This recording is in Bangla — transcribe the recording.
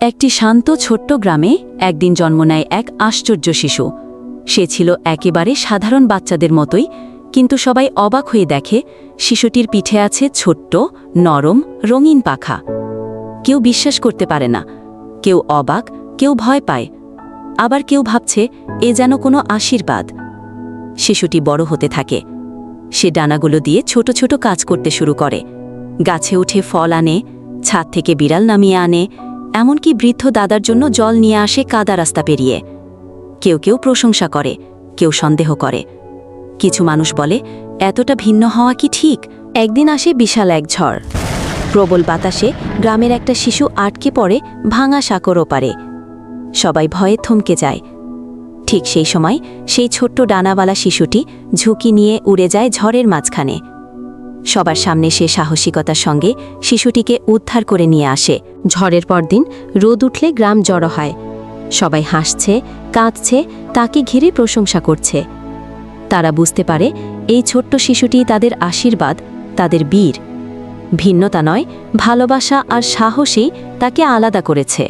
একটি শান্ত ছোট্ট গ্রামে একদিন জন্ম নেয় এক আশ্চর্য শিশু। সে ছিল একেবারে সাধারণ বাচ্চাদের মতোই, কিন্তু সবাই অবাক হয়ে দেখে শিশুটির পিঠে আছে ছোট্ট, নরম, রঙিন পাখা। কেউ বিশ্বাস করতে পারে না, কেউ অবাক, কেউ ভয় পায়, আবার কেউ ভাবছে এ যেন কোনো আশীর্বাদ। শিশুটি বড় হতে থাকে। সে ডানাগুলো দিয়ে ছোট ছোট কাজ করতে শুরু করে। গাছে উঠে ফল আনে, ছাদ থেকে বিড়াল নামিয়ে আনে, এমনকি বৃদ্ধ দাদার জন্য জল নিয়ে আসে কাদা রাস্তা পেরিয়ে। কেউ কেউ প্রশংসা করে, কেউ সন্দেহ করে। কিছু মানুষ বলে, এতটা ভিন্ন হওয়া কি ঠিক? একদিন আসে বিশাল এক ঝড়। প্রবল বাতাসে গ্রামের একটা শিশু আটকে পড়ে ভাঙা সাঁকোর ওপারে। সবাই ভয়ে থমকে যায়। ঠিক সেই সময় সেই ছোট্ট ডানাওয়ালা শিশুটি ঝুঁকি নিয়ে উড়ে যায় ঝড়ের মাঝখানে। সবার সামনে সে সাহসিকতার সঙ্গে শিশুটিকে উদ্ধার করে নিয়ে আসে। ঝড়ের পরদিন রোদ উঠলে গ্রাম জড়ো হয়। সবাই হাসছে, কাঁদছে, তাকে ঘিরে প্রশংসা করছে। তারা বুঝতে পারে এই ছোট্ট শিশুটি তাদের আশীর্বাদ, তাদের বীর। ভিন্নতা নয়, ভালোবাসা আর সাহসই তাকে আলাদা করেছে।